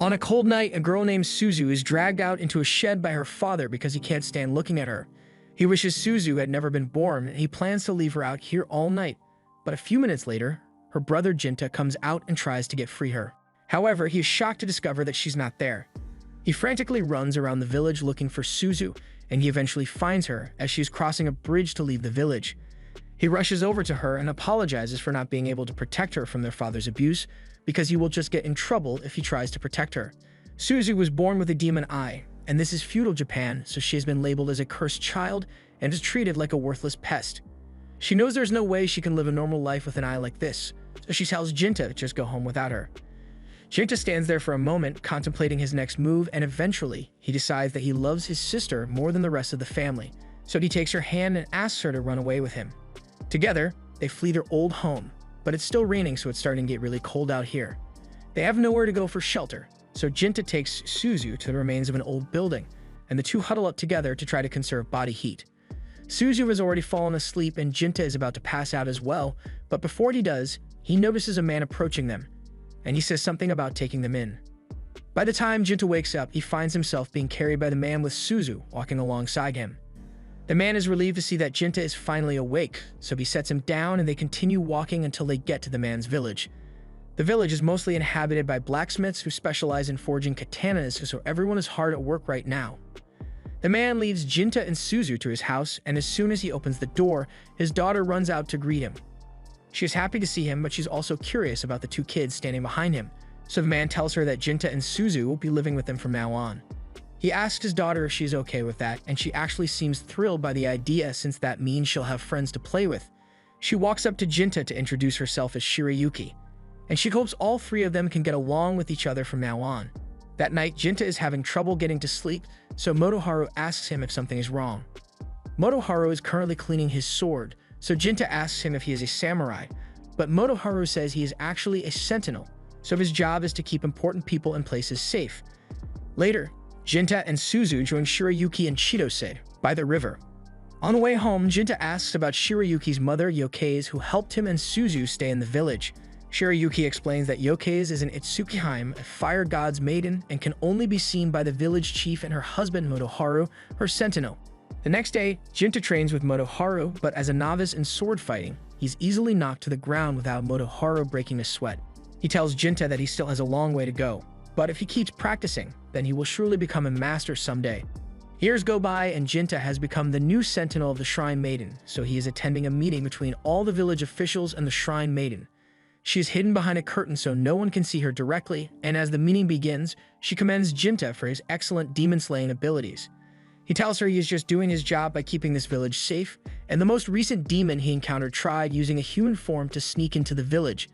On a cold night, a girl named Suzu is dragged out into a shed by her father because he can't stand looking at her. He wishes Suzu had never been born, and he plans to leave her out here all night. But a few minutes later, her brother Jinta comes out and tries to get free her. However, he is shocked to discover that she's not there. He frantically runs around the village looking for Suzu, and he eventually finds her as she is crossing a bridge to leave the village. He rushes over to her and apologizes for not being able to protect her from their father's abuse, because he will just get in trouble if he tries to protect her. Suzu was born with a demon eye, and this is feudal Japan, so she has been labeled as a cursed child and is treated like a worthless pest. She knows there's no way she can live a normal life with an eye like this, so she tells Jinta to just go home without her. Jinta stands there for a moment, contemplating his next move, and eventually, he decides that he loves his sister more than the rest of the family, so he takes her hand and asks her to run away with him. Together, they flee their old home, but it's still raining, so it's starting to get really cold out here. They have nowhere to go for shelter, so Jinta takes Suzu to the remains of an old building, and the two huddle up together to try to conserve body heat. Suzu has already fallen asleep and Jinta is about to pass out as well, but before he does, he notices a man approaching them, and he says something about taking them in. By the time Jinta wakes up, he finds himself being carried by the man with Suzu walking alongside him. The man is relieved to see that Jinta is finally awake, so he sets him down and they continue walking until they get to the man's village. The village is mostly inhabited by blacksmiths who specialize in forging katanas, so everyone is hard at work right now. The man leaves Jinta and Suzu to his house, and as soon as he opens the door, his daughter runs out to greet him. She is happy to see him, but she's also curious about the two kids standing behind him, so the man tells her that Jinta and Suzu will be living with them from now on. He asks his daughter if she's okay with that, and she actually seems thrilled by the idea since that means she'll have friends to play with. She walks up to Jinta to introduce herself as Shirayuki, and she hopes all three of them can get along with each other from now on. That night, Jinta is having trouble getting to sleep, so Motoharu asks him if something is wrong. Motoharu is currently cleaning his sword, so Jinta asks him if he is a samurai, but Motoharu says he is actually a sentinel, so his job is to keep important people and places safe. Later, Jinta and Suzu join Shirayuki and Chitose by the river. On the way home, Jinta asks about Shirayuki's mother, Yokaze, who helped him and Suzu stay in the village. Shirayuki explains that Yokaze is an Itsukiheim, a fire god's maiden, and can only be seen by the village chief and her husband Motoharu, her sentinel. The next day, Jinta trains with Motoharu, but as a novice in sword fighting, he's easily knocked to the ground without Motoharu breaking a sweat. He tells Jinta that he still has a long way to go, but if he keeps practicing, then he will surely become a master someday. Years go by and Jinta has become the new sentinel of the Shrine Maiden, so he is attending a meeting between all the village officials and the Shrine Maiden. She is hidden behind a curtain so no one can see her directly, and as the meeting begins, she commends Jinta for his excellent demon-slaying abilities. He tells her he is just doing his job by keeping this village safe, and the most recent demon he encountered tried using a human form to sneak into the village.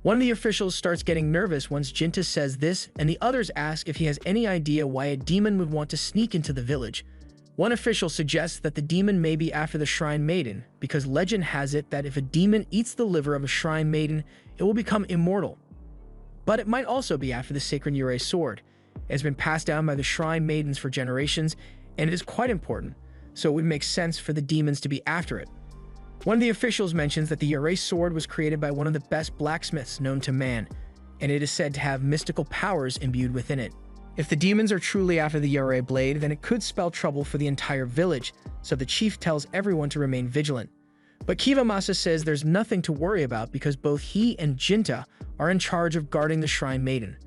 One of the officials starts getting nervous once Jinta says this, and the others ask if he has any idea why a demon would want to sneak into the village. One official suggests that the demon may be after the Shrine Maiden, because legend has it that if a demon eats the liver of a Shrine Maiden, it will become immortal. But it might also be after the Sacred Yurei sword. It has been passed down by the Shrine Maidens for generations, and it is quite important, so it would make sense for the demons to be after it. One of the officials mentions that the Yurei sword was created by one of the best blacksmiths known to man, and it is said to have mystical powers imbued within it. If the demons are truly after the Yurei blade, then it could spell trouble for the entire village, so the chief tells everyone to remain vigilant. But Kivamasa says there's nothing to worry about because both he and Jinta are in charge of guarding the Shrine Maiden.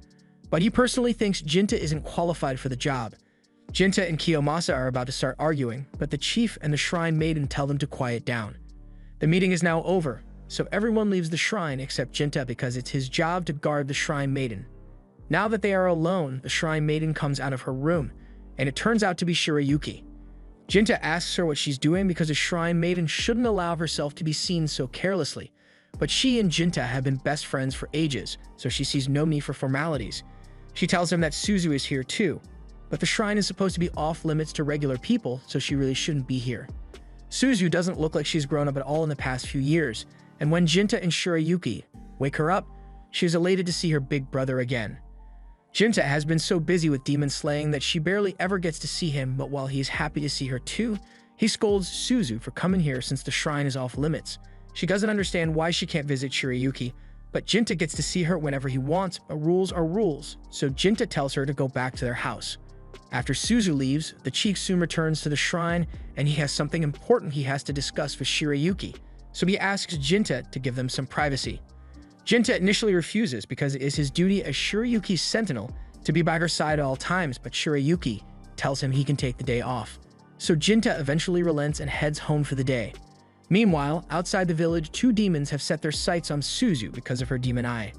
But he personally thinks Jinta isn't qualified for the job. Jinta and Kiyomasa are about to start arguing, but the chief and the Shrine Maiden tell them to quiet down. The meeting is now over, so everyone leaves the shrine except Jinta because it's his job to guard the Shrine Maiden. Now that they are alone, the Shrine Maiden comes out of her room, and it turns out to be Shirayuki. Jinta asks her what she's doing because a Shrine Maiden shouldn't allow herself to be seen so carelessly, but she and Jinta have been best friends for ages, so she sees no need for formalities. She tells him that Suzu is here too, but the shrine is supposed to be off limits to regular people, so she really shouldn't be here. Suzu doesn't look like she's grown up at all in the past few years, and when Jinta and Shirayuki wake her up, she is elated to see her big brother again. Jinta has been so busy with demon slaying that she barely ever gets to see him, but while he is happy to see her too, he scolds Suzu for coming here since the shrine is off limits. She doesn't understand why she can't visit Shirayuki, But Jinta gets to see her whenever he wants, but rules are rules, so Jinta tells her to go back to their house. After Suzu leaves, the chief soon returns to the shrine, and he has something important he has to discuss with Shirayuki, so he asks Jinta to give them some privacy. Jinta initially refuses because it is his duty as Shirayuki's sentinel to be by her side at all times, but Shirayuki tells him he can take the day off. So Jinta eventually relents and heads home for the day. Meanwhile, outside the village, two demons have set their sights on Suzu because of her demon eye.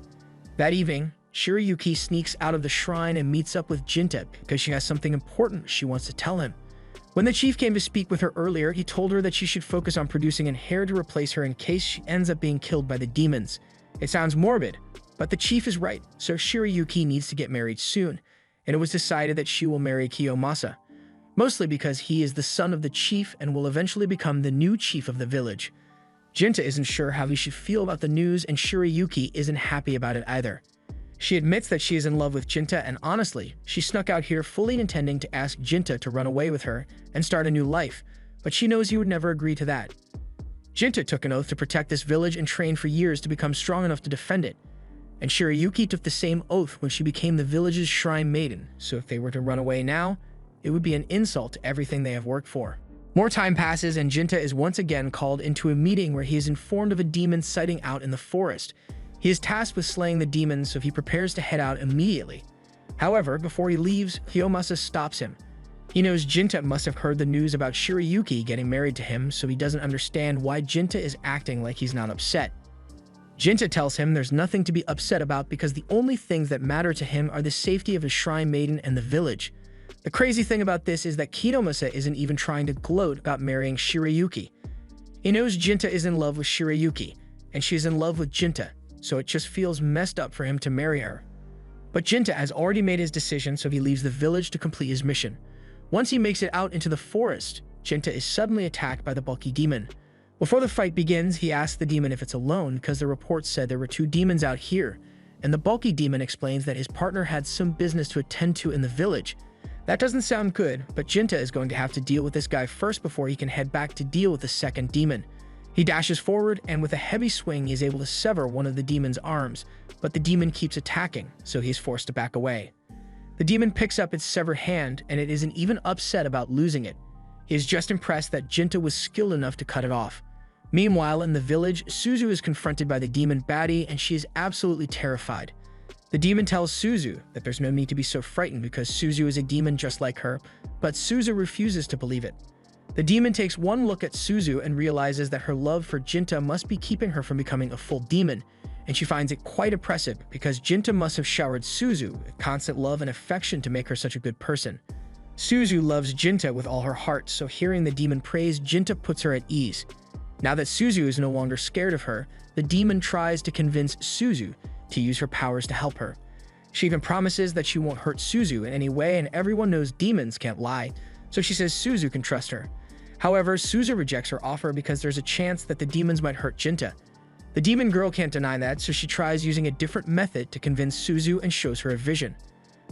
That evening, Shirayuki sneaks out of the shrine and meets up with Jinta because she has something important she wants to tell him. When the chief came to speak with her earlier, he told her that she should focus on producing an heir to replace her in case she ends up being killed by the demons. It sounds morbid, but the chief is right, so Shirayuki needs to get married soon, and it was decided that she will marry Kiyomasa, mostly because he is the son of the chief and will eventually become the new chief of the village. Jinta isn't sure how he should feel about the news, and Shirayuki isn't happy about it either. She admits that she is in love with Jinta, and honestly, she snuck out here fully intending to ask Jinta to run away with her and start a new life, but she knows he would never agree to that. Jinta took an oath to protect this village and trained for years to become strong enough to defend it. And Shirayuki took the same oath when she became the village's shrine maiden, so if they were to run away now, it would be an insult to everything they have worked for. More time passes and Jinta is once again called into a meeting where he is informed of a demon sighting out in the forest. He is tasked with slaying the demon, so he prepares to head out immediately. However, before he leaves, Kiyomasa stops him. He knows Jinta must have heard the news about Shirayuki getting married to him, so he doesn't understand why Jinta is acting like he's not upset. Jinta tells him there's nothing to be upset about because the only things that matter to him are the safety of his shrine maiden and the village. The crazy thing about this is that Kiyomasa isn't even trying to gloat about marrying Shirayuki. He knows Jinta is in love with Shirayuki, and she's in love with Jinta, so it just feels messed up for him to marry her. But Jinta has already made his decision, so he leaves the village to complete his mission. Once he makes it out into the forest, Jinta is suddenly attacked by the bulky demon. Before the fight begins, he asks the demon if it's alone because the reports said there were two demons out here, and the bulky demon explains that his partner had some business to attend to in the village. That doesn't sound good, but Jinta is going to have to deal with this guy first before he can head back to deal with the second demon. He dashes forward, and with a heavy swing, he is able to sever one of the demon's arms, but the demon keeps attacking, so he is forced to back away. The demon picks up its severed hand, and it isn't even upset about losing it. He is just impressed that Jinta was skilled enough to cut it off. Meanwhile, in the village, Suzu is confronted by the demon baddie, and she is absolutely terrified. The demon tells Suzu that there's no need to be so frightened because Suzu is a demon just like her, but Suzu refuses to believe it. The demon takes one look at Suzu and realizes that her love for Jinta must be keeping her from becoming a full demon, and she finds it quite oppressive because Jinta must have showered Suzu with constant love and affection to make her such a good person. Suzu loves Jinta with all her heart, so hearing the demon praise Jinta puts her at ease. Now that Suzu is no longer scared of her, the demon tries to convince Suzu to use her powers to help her. She even promises that she won't hurt Suzu in any way, and everyone knows demons can't lie, so she says Suzu can trust her. However, Suzu rejects her offer because there's a chance that the demons might hurt Jinta. The demon girl can't deny that, so she tries using a different method to convince Suzu and shows her a vision.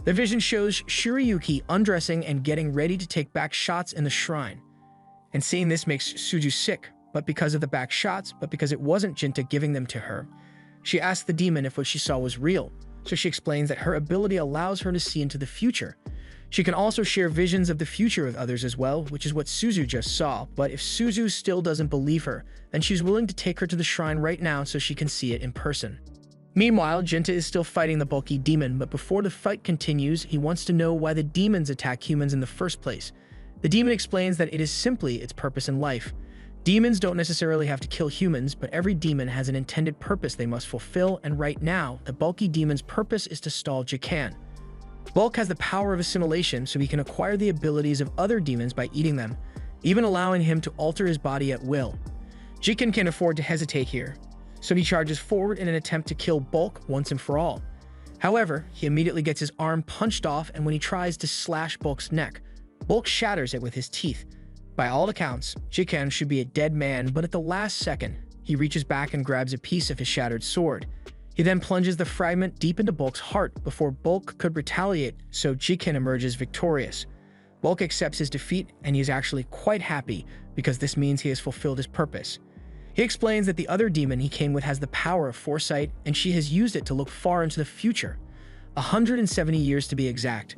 The vision shows Shirayuki undressing and getting ready to take back shots in the shrine. And seeing this makes Suzu sick, but because of the back shots, but because it wasn't Jinta giving them to her. She asks the demon if what she saw was real, so she explains that her ability allows her to see into the future. She can also share visions of the future with others as well, which is what Suzu just saw, but if Suzu still doesn't believe her, then she's willing to take her to the shrine right now so she can see it in person. Meanwhile, Jinta is still fighting the bulky demon, but before the fight continues, he wants to know why the demons attack humans in the first place. The demon explains that it is simply its purpose in life. Demons don't necessarily have to kill humans, but every demon has an intended purpose they must fulfill, and right now, the bulky demon's purpose is to stall Jikan. Bulk has the power of assimilation, so he can acquire the abilities of other demons by eating them, even allowing him to alter his body at will. Jikan can't afford to hesitate here, so he charges forward in an attempt to kill Bulk once and for all. However, he immediately gets his arm punched off, and when he tries to slash Bulk's neck, Bulk shatters it with his teeth. By all accounts, Jikan should be a dead man, but at the last second, he reaches back and grabs a piece of his shattered sword. He then plunges the fragment deep into Bulk's heart before Bulk could retaliate, so Jikan emerges victorious. Bulk accepts his defeat, and he is actually quite happy because this means he has fulfilled his purpose. He explains that the other demon he came with has the power of foresight, and she has used it to look far into the future, 170 years to be exact.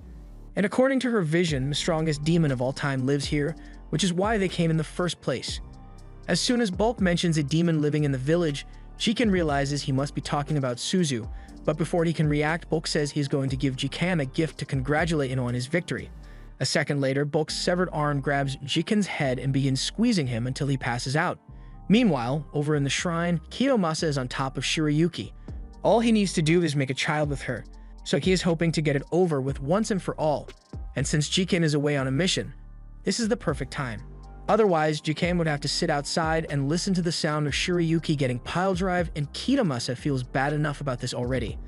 And according to her vision, the strongest demon of all time lives here, which is why they came in the first place. As soon as Bulk mentions a demon living in the village, Jiken realizes he must be talking about Suzu, but before he can react, Bulk says he's going to give Jiken a gift to congratulate him on his victory. A second later, Bulk's severed arm grabs Jiken's head and begins squeezing him until he passes out. Meanwhile, over in the shrine, Kiyomasa is on top of Shirayuki. All he needs to do is make a child with her, so he is hoping to get it over with once and for all. And since Jiken is away on a mission, this is the perfect time. Otherwise, Jiken would have to sit outside and listen to the sound of Shirayuki getting pile-drive, and Kiyomasa feels bad enough about this already.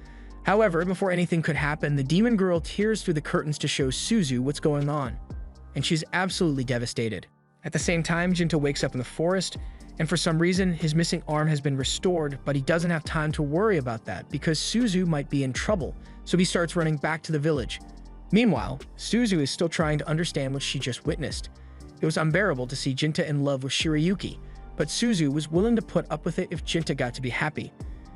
However, before anything could happen, the demon girl tears through the curtains to show Suzu what's going on, and she's absolutely devastated. At the same time, Jinta wakes up in the forest, and for some reason, his missing arm has been restored, but he doesn't have time to worry about that because Suzu might be in trouble, so he starts running back to the village. Meanwhile, Suzu is still trying to understand what she just witnessed. It was unbearable to see Jinta in love with Shirayuki, but Suzu was willing to put up with it if Jinta got to be happy.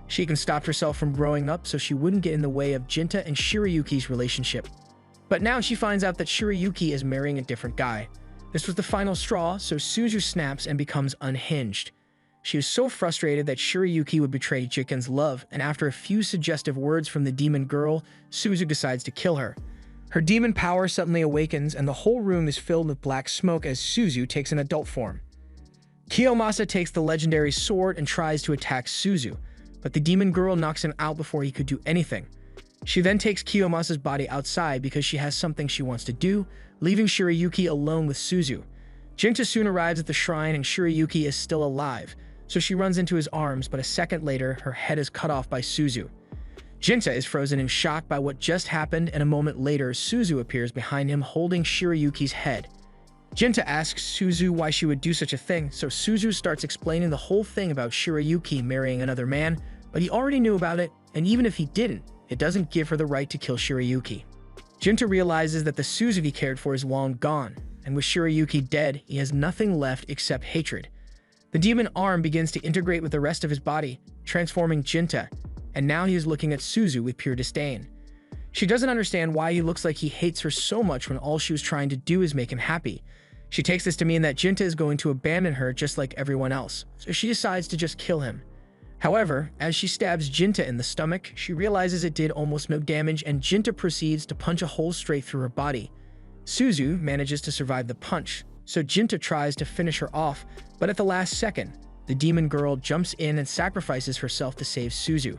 She even stopped herself from growing up so she wouldn't get in the way of Jinta and Shirayuki's relationship. But now she finds out that Shirayuki is marrying a different guy. This was the final straw, so Suzu snaps and becomes unhinged. She was so frustrated that Shirayuki would betray Jiken's love, and after a few suggestive words from the demon girl, Suzu decides to kill her. Her demon power suddenly awakens, and the whole room is filled with black smoke as Suzu takes an adult form. Kiyomasa takes the legendary sword and tries to attack Suzu, but the demon girl knocks him out before he could do anything. She then takes Kiyomasa's body outside because she has something she wants to do, leaving Shirayuki alone with Suzu. Jinta soon arrives at the shrine and Shirayuki is still alive, so she runs into his arms, but a second later, her head is cut off by Suzu. Jinta is frozen in shock by what just happened, and a moment later, Suzu appears behind him holding Shirayuki's head. Jinta asks Suzu why she would do such a thing, so Suzu starts explaining the whole thing about Shirayuki marrying another man, but he already knew about it, and even if he didn't, it doesn't give her the right to kill Shirayuki. Jinta realizes that the Suzu he cared for is long gone, and with Shirayuki dead, he has nothing left except hatred. The demon arm begins to integrate with the rest of his body, transforming Jinta, and now he is looking at Suzu with pure disdain. She doesn't understand why he looks like he hates her so much when all she was trying to do is make him happy. She takes this to mean that Jinta is going to abandon her just like everyone else, so she decides to just kill him. However, as she stabs Jinta in the stomach, she realizes it did almost no damage, and Jinta proceeds to punch a hole straight through her body. Suzu manages to survive the punch, so Jinta tries to finish her off, but at the last second, the demon girl jumps in and sacrifices herself to save Suzu.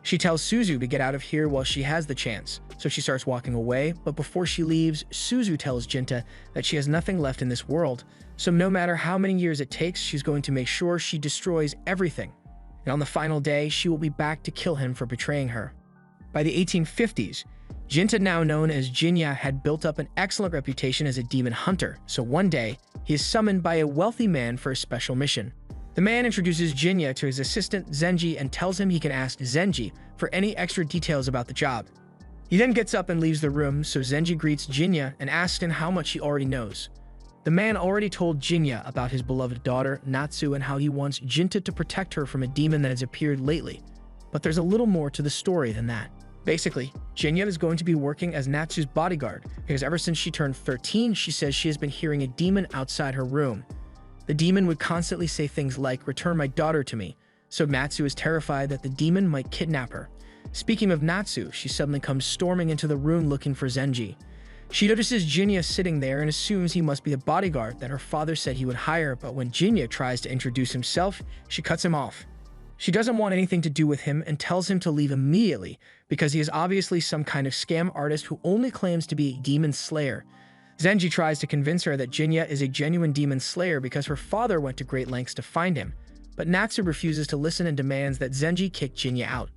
She tells Suzu to get out of here while she has the chance, so she starts walking away, but before she leaves, Suzu tells Jinta that she has nothing left in this world, so no matter how many years it takes, she's going to make sure she destroys everything. And on the final day, she will be back to kill him for betraying her. By the 1850s, Jinta, now known as Jinya, had built up an excellent reputation as a demon hunter, so one day, he is summoned by a wealthy man for a special mission. The man introduces Jinya to his assistant Zenji and tells him he can ask Zenji for any extra details about the job. He then gets up and leaves the room, so Zenji greets Jinya and asks him how much he already knows. The man already told Jinya about his beloved daughter, Natsu, and how he wants Jinta to protect her from a demon that has appeared lately. But there's a little more to the story than that. Basically, Jinya is going to be working as Natsu's bodyguard, because ever since she turned 13, she says she has been hearing a demon outside her room. The demon would constantly say things like, "Return my daughter to me," so Natsu is terrified that the demon might kidnap her. Speaking of Natsu, she suddenly comes storming into the room looking for Zenji. She notices Jinya sitting there and assumes he must be the bodyguard that her father said he would hire, but when Jinya tries to introduce himself, she cuts him off. She doesn't want anything to do with him and tells him to leave immediately because he is obviously some kind of scam artist who only claims to be a demon slayer. Zenji tries to convince her that Jinya is a genuine demon slayer because her father went to great lengths to find him, but Natsu refuses to listen and demands that Zenji kick Jinya out.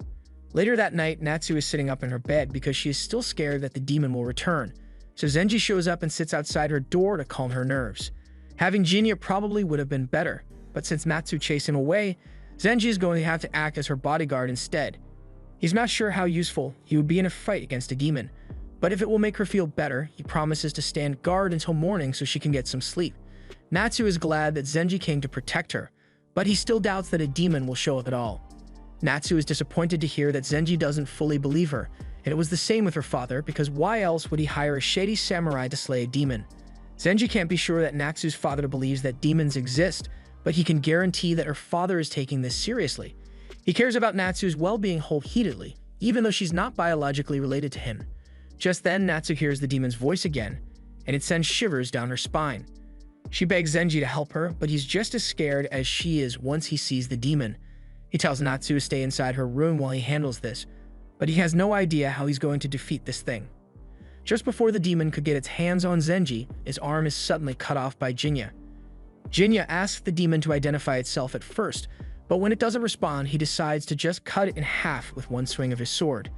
Later that night, Natsu is sitting up in her bed because she is still scared that the demon will return. So Zenji shows up and sits outside her door to calm her nerves. Having Jinya probably would have been better, but since Natsu chased him away, Zenji is going to have to act as her bodyguard instead. He's not sure how useful he would be in a fight against a demon, but if it will make her feel better, he promises to stand guard until morning so she can get some sleep. Natsu is glad that Zenji came to protect her, but he still doubts that a demon will show up at all. Natsu is disappointed to hear that Zenji doesn't fully believe her, and it was the same with her father, because why else would he hire a shady samurai to slay a demon? Zenji can't be sure that Natsu's father believes that demons exist, but he can guarantee that her father is taking this seriously. He cares about Natsu's well-being wholeheartedly, even though she's not biologically related to him. Just then, Natsu hears the demon's voice again, and it sends shivers down her spine. She begs Zenji to help her, but he's just as scared as she is once he sees the demon. He tells Natsu to stay inside her room while he handles this, but he has no idea how he's going to defeat this thing. Just before the demon could get its hands on Zenji, his arm is suddenly cut off by Jinya. Jinya asks the demon to identify itself at first, but when it doesn't respond, he decides to just cut it in half with one swing of his sword.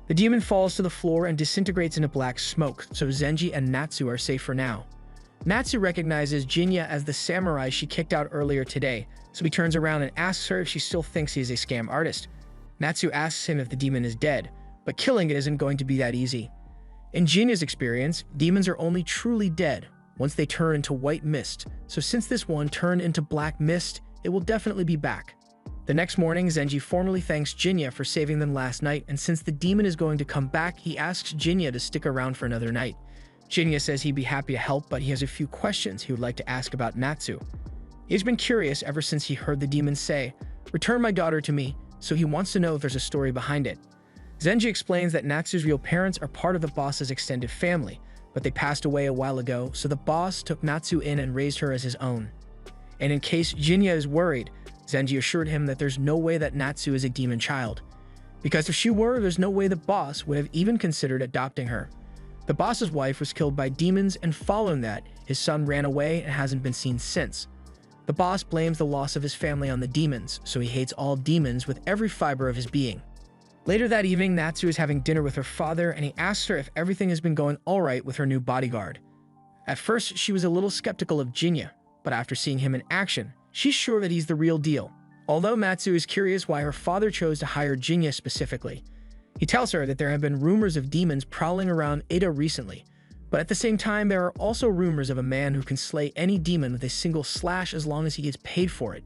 The demon falls to the floor and disintegrates into black smoke, so Zenji and Natsu are safe for now. Natsu recognizes Jinya as the samurai she kicked out earlier today, so he turns around and asks her if she still thinks he is a scam artist. Natsu asks him if the demon is dead, but killing it isn't going to be that easy. In Jinya's experience, demons are only truly dead once they turn into white mist, so since this one turned into black mist, it will definitely be back. The next morning, Zenji formally thanks Jinya for saving them last night, and since the demon is going to come back, he asks Jinya to stick around for another night. Jinya says he'd be happy to help, but he has a few questions he would like to ask about Natsu. He's been curious ever since he heard the demon say, "Return my daughter to me," so he wants to know if there's a story behind it. Zenji explains that Natsu's real parents are part of the boss's extended family, but they passed away a while ago, so the boss took Natsu in and raised her as his own. And in case Jinya is worried, Zenji assured him that there's no way that Natsu is a demon child. Because if she were, there's no way the boss would have even considered adopting her. The boss's wife was killed by demons, and following that, his son ran away and hasn't been seen since. The boss blames the loss of his family on the demons, so he hates all demons with every fiber of his being. Later that evening, Natsu is having dinner with her father, and he asks her if everything has been going alright with her new bodyguard. At first, she was a little skeptical of Jinya, but after seeing him in action, she's sure that he's the real deal. Although Natsu is curious why her father chose to hire Jinya specifically. He tells her that there have been rumors of demons prowling around Ada recently, but at the same time, there are also rumors of a man who can slay any demon with a single slash as long as he gets paid for it.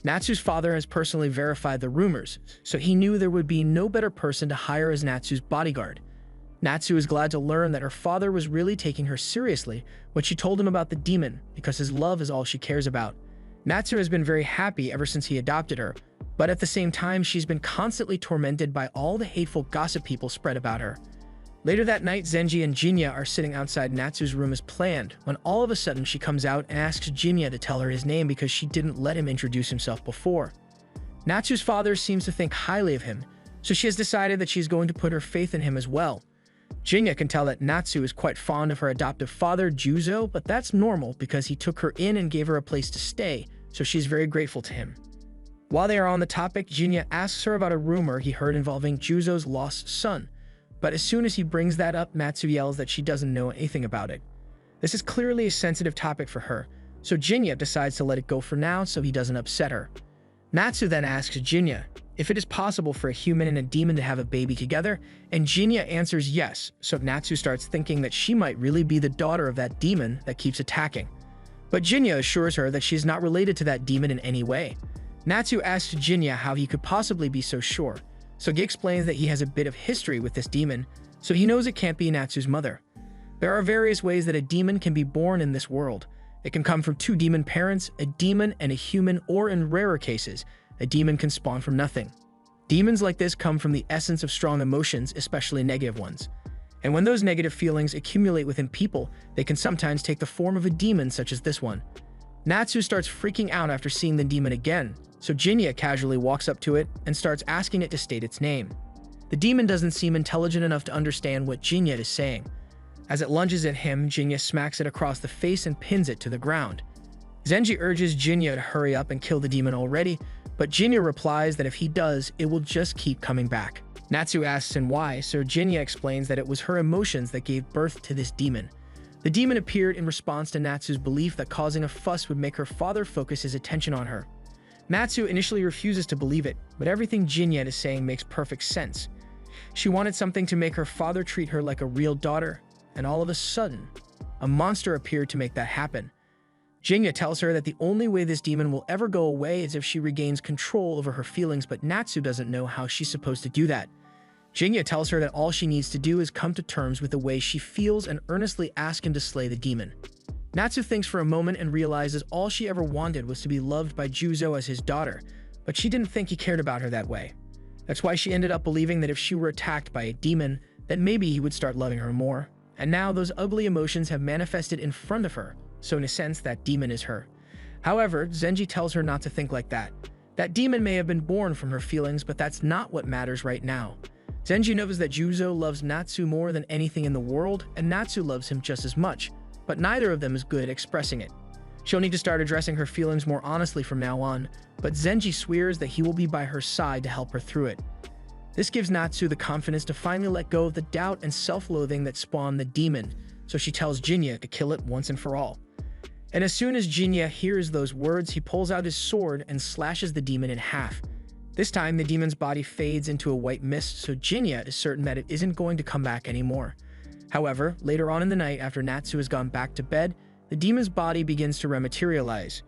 Natsu's father has personally verified the rumors, so he knew there would be no better person to hire as Natsu's bodyguard. Natsu is glad to learn that her father was really taking her seriously when she told him about the demon, because his love is all she cares about. Natsu has been very happy ever since he adopted her, but at the same time, she's been constantly tormented by all the hateful gossip people spread about her. Later that night, Zenji and Jinya are sitting outside Natsu's room as planned, when all of a sudden she comes out and asks Jinya to tell her his name because she didn't let him introduce himself before. Natsu's father seems to think highly of him, so she has decided that she's going to put her faith in him as well. Jinya can tell that Natsu is quite fond of her adoptive father, Juzo, but that's normal because he took her in and gave her a place to stay, so she's very grateful to him. While they are on the topic, Jinya asks her about a rumor he heard involving Juzo's lost son, but as soon as he brings that up, Natsu yells that she doesn't know anything about it. This is clearly a sensitive topic for her, so Jinya decides to let it go for now so he doesn't upset her. Natsu then asks Jinya if it is possible for a human and a demon to have a baby together, and Jinya answers yes, so Natsu starts thinking that she might really be the daughter of that demon that keeps attacking. But Jinya assures her that she is not related to that demon in any way. Natsu asks Jinya how he could possibly be so sure, so he explains that he has a bit of history with this demon, so he knows it can't be Natsu's mother. There are various ways that a demon can be born in this world. It can come from two demon parents, a demon and a human, or in rarer cases, a demon can spawn from nothing. Demons like this come from the essence of strong emotions, especially negative ones. And when those negative feelings accumulate within people, they can sometimes take the form of a demon such as this one. Natsu starts freaking out after seeing the demon again, so Jinya casually walks up to it and starts asking it to state its name. The demon doesn't seem intelligent enough to understand what Jinya is saying. As it lunges at him, Jinya smacks it across the face and pins it to the ground. Zenji urges Jinya to hurry up and kill the demon already, but Jinya replies that if he does, it will just keep coming back. Natsu asks him why, so Jinya explains that it was her emotions that gave birth to this demon. The demon appeared in response to Natsu's belief that causing a fuss would make her father focus his attention on her. Natsu initially refuses to believe it, but everything Jinya is saying makes perfect sense. She wanted something to make her father treat her like a real daughter, and all of a sudden, a monster appeared to make that happen. Jinya tells her that the only way this demon will ever go away is if she regains control over her feelings, but Natsu doesn't know how she's supposed to do that. Jinya tells her that all she needs to do is come to terms with the way she feels and earnestly ask him to slay the demon. Natsu thinks for a moment and realizes all she ever wanted was to be loved by Juzo as his daughter, but she didn't think he cared about her that way. That's why she ended up believing that if she were attacked by a demon, that maybe he would start loving her more. And now those ugly emotions have manifested in front of her, so in a sense that demon is her. However, Zenji tells her not to think like that. That demon may have been born from her feelings, but that's not what matters right now. Zenji knows that Juzo loves Natsu more than anything in the world, and Natsu loves him just as much, but neither of them is good at expressing it. She'll need to start addressing her feelings more honestly from now on, but Zenji swears that he will be by her side to help her through it. This gives Natsu the confidence to finally let go of the doubt and self-loathing that spawned the demon, so she tells Jinya to kill it once and for all. And as soon as Jinya hears those words, he pulls out his sword and slashes the demon in half. This time, the demon's body fades into a white mist, so Jinya is certain that it isn't going to come back anymore. However, later on in the night, after Natsu has gone back to bed, the demon's body begins to rematerialize.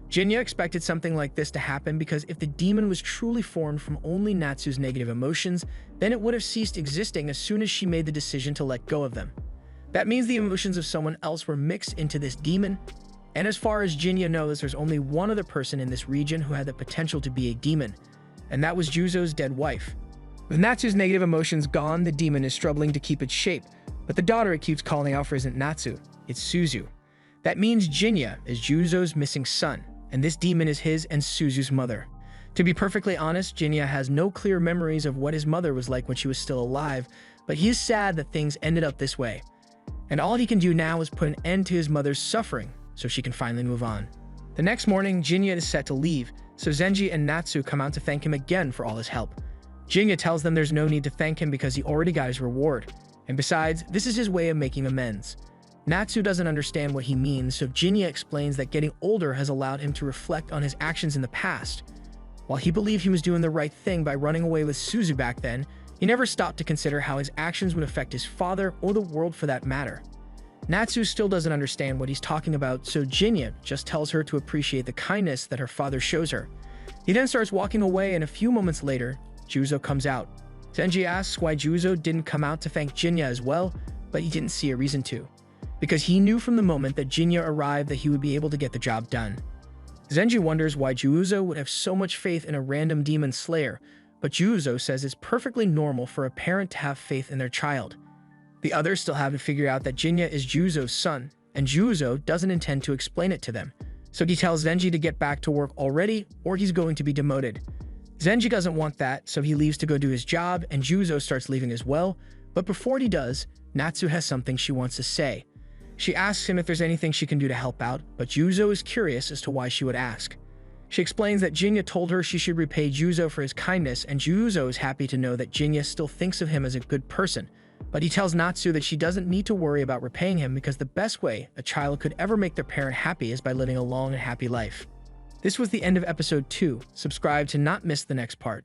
Jinya expected something like this to happen because if the demon was truly formed from only Natsu's negative emotions, then it would have ceased existing as soon as she made the decision to let go of them. That means the emotions of someone else were mixed into this demon, and as far as Jinya knows, there's only one other person in this region who had the potential to be a demon, and that was Juzo's dead wife. With Natsu's negative emotions gone, the demon is struggling to keep its shape, but the daughter it keeps calling out for isn't Natsu, it's Suzu. That means Jinya is Juzo's missing son, and this demon is his and Suzu's mother. To be perfectly honest, Jinya has no clear memories of what his mother was like when she was still alive, but he is sad that things ended up this way. And all he can do now is put an end to his mother's suffering, so she can finally move on. The next morning, Jinya is set to leave, so Zenji and Natsu come out to thank him again for all his help. Jinya tells them there's no need to thank him because he already got his reward, and besides, this is his way of making amends. Natsu doesn't understand what he means, so Jinya explains that getting older has allowed him to reflect on his actions in the past. While he believed he was doing the right thing by running away with Suzu back then, he never stopped to consider how his actions would affect his father or the world for that matter. Natsu still doesn't understand what he's talking about, so Jinya just tells her to appreciate the kindness that her father shows her. He then starts walking away, and a few moments later, Juzo comes out. Zenji asks why Juzo didn't come out to thank Jinya as well, but he didn't see a reason to, because he knew from the moment that Jinya arrived that he would be able to get the job done. Zenji wonders why Juzo would have so much faith in a random demon slayer, but Juzo says it's perfectly normal for a parent to have faith in their child. The others still haven't figured out that Jinya is Juzo's son, and Juzo doesn't intend to explain it to them, so he tells Zenji to get back to work already or he's going to be demoted. Zenji doesn't want that, so he leaves to go do his job, and Juzo starts leaving as well, but before he does, Natsu has something she wants to say. She asks him if there's anything she can do to help out, but Juzo is curious as to why she would ask. She explains that Jinya told her she should repay Juzo for his kindness, and Juzo is happy to know that Jinya still thinks of him as a good person, but he tells Natsu that she doesn't need to worry about repaying him because the best way a child could ever make their parent happy is by living a long and happy life. This was the end of episode 2. Subscribe to not miss the next part.